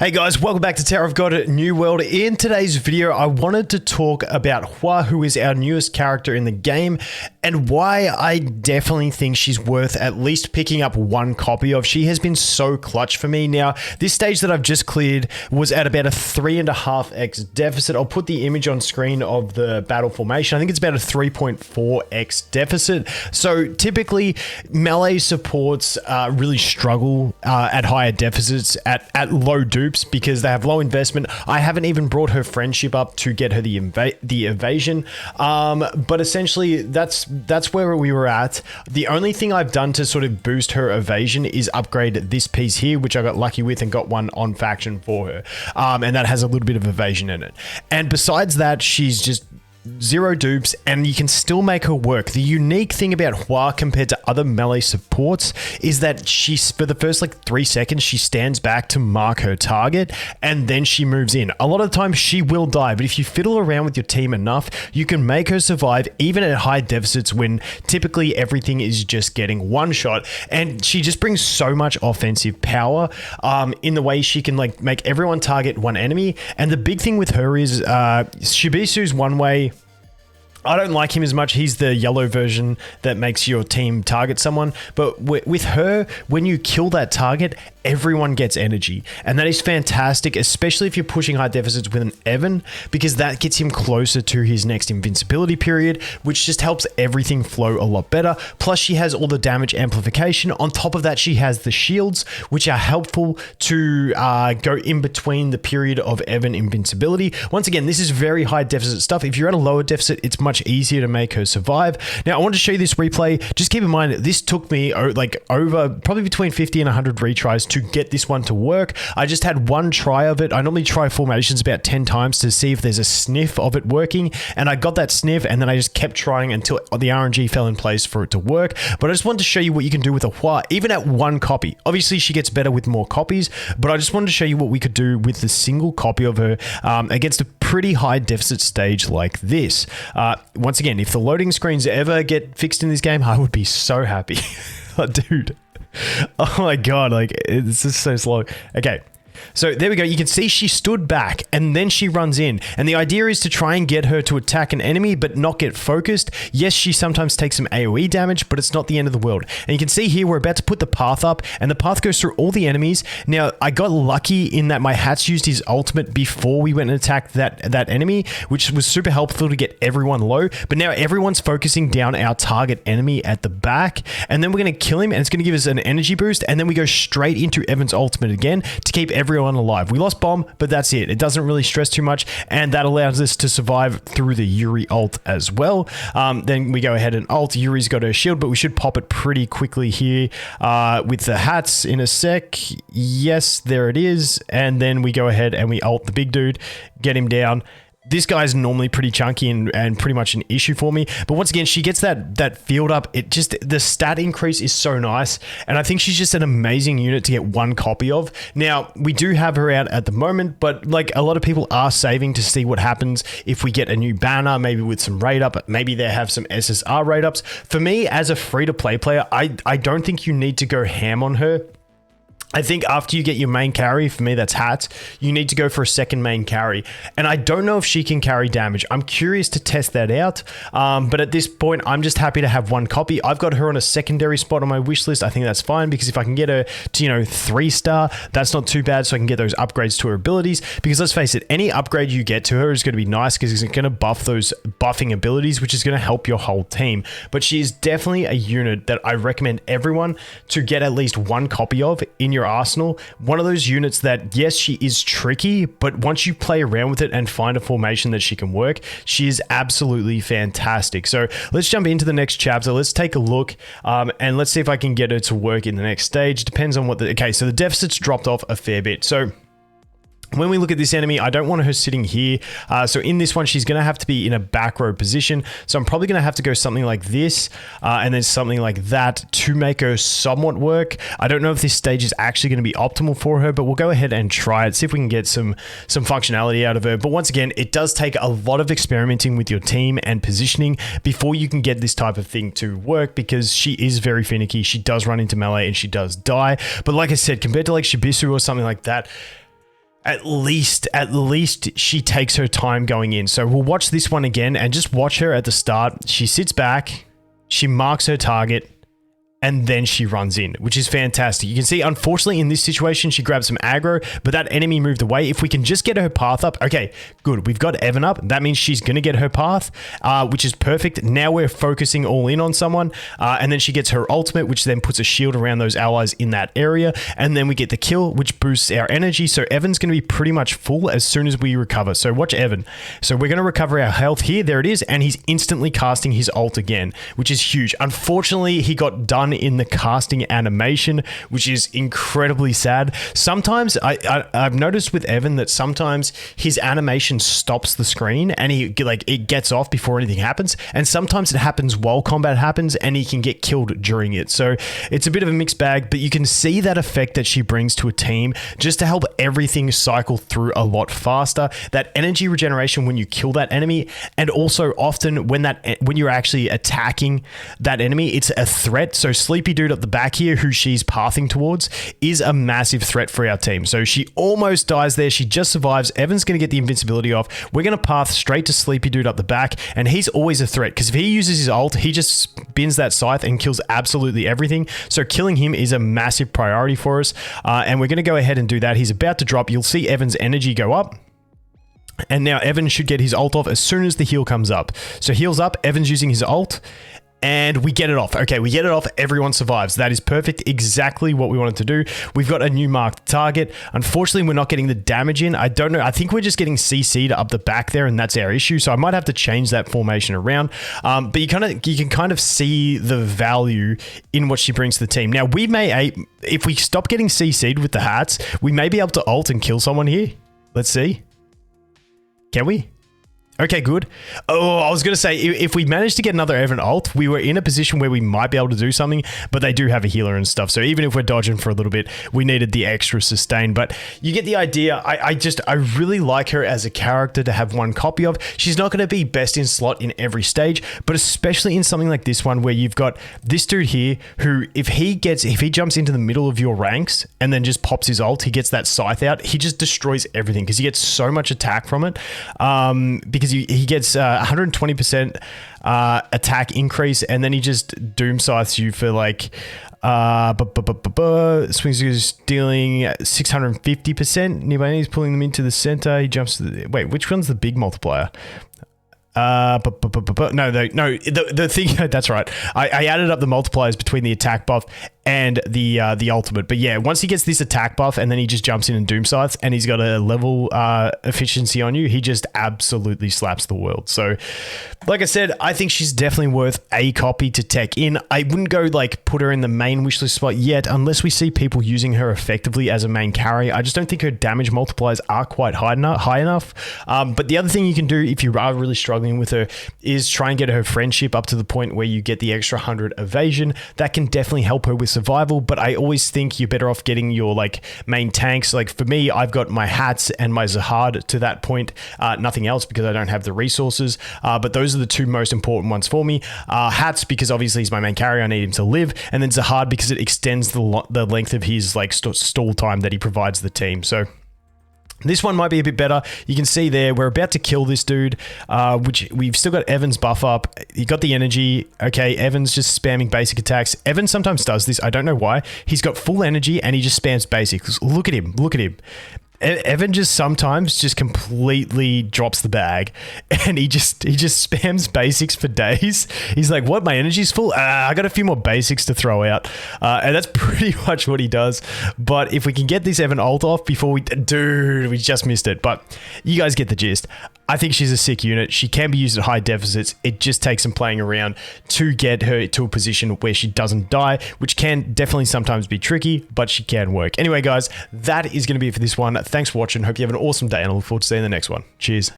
Hey guys, welcome back to Tower of God New World. In today's video, I wanted to talk about Hwa, who is our newest character in the game, and why I definitely think she's worth at least picking up one copy of. She has been so clutch for me. Now, this stage that I've just cleared was at about a 3.5x deficit. I'll put the image on screen of the battle formation. I think it's about a 3.4x deficit. So typically, melee supports really struggle at higher deficits, at low dupes, because they have low investment. I haven't even brought her friendship up to get her the evasion, but essentially that's where we were at. The only thing I've done to sort of boost her evasion is upgrade this piece here, which I got lucky with and got one on faction for her, and that has a little bit of evasion in it. And besides that, she's just zero dupes, and you can still make her work. The unique thing about Hwa compared to other melee supports is that she's, for the first like 3 seconds, she stands back to mark her target, and then she moves in. A lot of the time she will die, but if you fiddle around with your team enough, you can make her survive even at high deficits when typically everything is just getting one shot. And she just brings so much offensive power in the way she can like make everyone target one enemy. And the big thing with her is Shibisu's one way. I don't like him as much. He's the yellow version that makes your team target someone. But with her, when you kill that target, everyone gets energy. And that is fantastic, especially if you're pushing high deficits with an Evan, because that gets him closer to his next invincibility period, which just helps everything flow a lot better. Plus, she has all the damage amplification. On top of that, she has the shields, which are helpful to go in between the period of Evan invincibility. Once again, this is very high deficit stuff. If you're at a lower deficit, it's much easier to make her survive. Now, I want to show you this replay. Just keep in mind, this took me like over probably between 50 and 100 retries to get this one to work. I just had one try of it. I normally try formations about 10 times to see if there's a sniff of it working, and I got that sniff, and then I just kept trying until the RNG fell in place for it to work. But I just wanted to show you what you can do with a Hwa, even at one copy. Obviously, she gets better with more copies, but I just wanted to show you what we could do with the single copy of her against a pretty high deficit stage like this. Once again, if the loading screens ever get fixed in this game, I would be so happy. Dude. Oh my god, like, it's just so slow. Okay. So there we go. You can see she stood back and then she runs in. And the idea is to try and get her to attack an enemy but not get focused. Yes, she sometimes takes some AoE damage, but it's not the end of the world. And you can see here we're about to put the path up, and the path goes through all the enemies. Now, I got lucky in that my Hats used his ultimate before we went and attacked that enemy, which was super helpful to get everyone low. But now everyone's focusing down our target enemy at the back, and then we're going to kill him, and it's going to give us an energy boost, and then we go straight into Evan's ultimate again to keep everyone alive. We lost bomb, but that's it. It doesn't really stress too much, and that allows us to survive through the Yuri ult as well. Then we go ahead and ult. Yuri's got her shield, but we should pop it pretty quickly here with the Hats in a sec. Yes, there it is. And then we go ahead and we ult the big dude, get him down. This guy's normally pretty chunky and pretty much an issue for me. But once again, she gets that field up. It just, the stat increase is so nice. And I think she's just an amazing unit to get one copy of. Now, we do have her out at the moment, but like a lot of people are saving to see what happens if we get a new banner, maybe with some raid up, maybe they have some SSR raid ups. For me, as a free-to-play player, I don't think you need to go ham on her. I think after you get your main carry, for me that's Hats, you need to go for a second main carry. And I don't know if she can carry damage. I'm curious to test that out. But at this point, I'm just happy to have one copy. I've got her on a secondary spot on my wish list. I think that's fine, because if I can get her to, 3-star, that's not too bad, so I can get those upgrades to her abilities. Because let's face it, any upgrade you get to her is going to be nice, because it's going to buff those buffing abilities, which is going to help your whole team. But she is definitely a unit that I recommend everyone to get at least one copy of in your arsenal. One of those units that, yes, she is tricky, but once you play around with it and find a formation that she can work, she is absolutely fantastic. So let's jump into the next chapter. Let's take a look and let's see if I can get her to work in the next stage. Depends on what the... Okay, so the deficit's dropped off a fair bit. So when we look at this enemy, I don't want her sitting here. So in this one, she's going to have to be in a back row position. So I'm probably going to have to go something like this and then something like that to make her somewhat work. I don't know if this stage is actually going to be optimal for her, but we'll go ahead and try it, see if we can get some functionality out of her. But once again, it does take a lot of experimenting with your team and positioning before you can get this type of thing to work, because she is very finicky. She does run into melee and she does die. But like I said, compared to like Shibisu or something like that, At least she takes her time going in. So we'll watch this one again and just watch her at the start. She sits back, she marks her target, and then she runs in, which is fantastic. You can see, unfortunately, in this situation, she grabbed some aggro, but that enemy moved away. If we can just get her path up, okay, good. We've got Evan up. That means she's going to get her path, which is perfect. Now we're focusing all in on someone, and then she gets her ultimate, which then puts a shield around those allies in that area, and then we get the kill, which boosts our energy. So Evan's going to be pretty much full as soon as we recover. So watch Evan. So we're going to recover our health here. There it is, and he's instantly casting his ult again, which is huge. Unfortunately, he got done in the casting animation, which is incredibly sad. Sometimes I've noticed with Evan that sometimes his animation stops the screen and it gets off before anything happens, and sometimes it happens while combat happens and he can get killed during it. So it's a bit of a mixed bag, but you can see that effect that she brings to a team just to help everything cycle through a lot faster. That energy regeneration when you kill that enemy, and also often when you're actually attacking that enemy, it's a threat. So Sleepy Dude up the back here, who she's pathing towards, is a massive threat for our team. So she almost dies there. She just survives. Evan's going to get the invincibility off. We're going to path straight to Sleepy Dude up the back, and he's always a threat because if he uses his ult, he just spins that scythe and kills absolutely everything. So killing him is a massive priority for us, and we're going to go ahead and do that. He's about to drop. You'll see Evan's energy go up. And now Evan should get his ult off as soon as the heal comes up. So heals up, Evan's using his ult, and we get it off. Okay, we get it off. Everyone survives. That is perfect. Exactly what we wanted to do. We've got a new marked target. Unfortunately, we're not getting the damage in. I don't know. I think we're just getting CC'd up the back there, and that's our issue. So I might have to change that formation around. But you can kind of see the value in what she brings to the team. Now, if we stop getting CC'd with the hats, we may be able to ult and kill someone here. Let's see. Can we? Okay, good. Oh, I was going to say, if we managed to get another Evan ult, we were in a position where we might be able to do something, but they do have a healer and stuff. So even if we're dodging for a little bit, we needed the extra sustain. But you get the idea. I really like her as a character to have one copy of. She's not going to be best in slot in every stage, but especially in something like this one where you've got this dude here who, if he jumps into the middle of your ranks and then just pops his ult, he gets that scythe out, he just destroys everything because he gets so much attack from it. Because he gets 120% attack increase, and then he just doom scythes you for like swings is dealing 650%. Nearby enemies, pulling them into the center. He jumps to the, wait, which one's the big multiplier? No, the thing, that's right. I added up the multipliers between the attack buff and the ultimate. But yeah, once he gets this attack buff and then he just jumps in and doom scythes and he's got a level efficiency on you, he just absolutely slaps the world. So like I said, I think she's definitely worth a copy to tech in. I wouldn't go like put her in the main wishlist spot yet unless we see people using her effectively as a main carry. I just don't think her damage multipliers are quite high enough. But the other thing you can do if you are really struggling with her is try and get her friendship up to the point where you get the extra 100 evasion. That can definitely help her with survival, but I always think you're better off getting your like main tanks. Like for me, I've got my hats and my Zahard to that point, nothing else because I don't have the resources, but those are the two most important ones for me. Hats because obviously he's my main carry, I need him to live, and then Zahard because it extends the length of his like stall time that he provides the team. So this one might be a bit better. You can see there, we're about to kill this dude, which we've still got Evan's buff up. He got the energy. Okay, Evan's just spamming basic attacks. Evan sometimes does this. I don't know why. He's got full energy and he just spams basics. Look at him. Look at him. Evan just sometimes just completely drops the bag and he just spams basics for days. He's like, what, my energy's full? I got a few more basics to throw out. And that's pretty much what he does. But if we can get this Evan ult off before we just missed it. But you guys get the gist. I think she's a sick unit. She can be used at high deficits. It just takes some playing around to get her to a position where she doesn't die, which can definitely sometimes be tricky, but she can work. Anyway, guys, that is going to be it for this one. Thanks for watching. Hope you have an awesome day, and I look forward to seeing you in the next one. Cheers.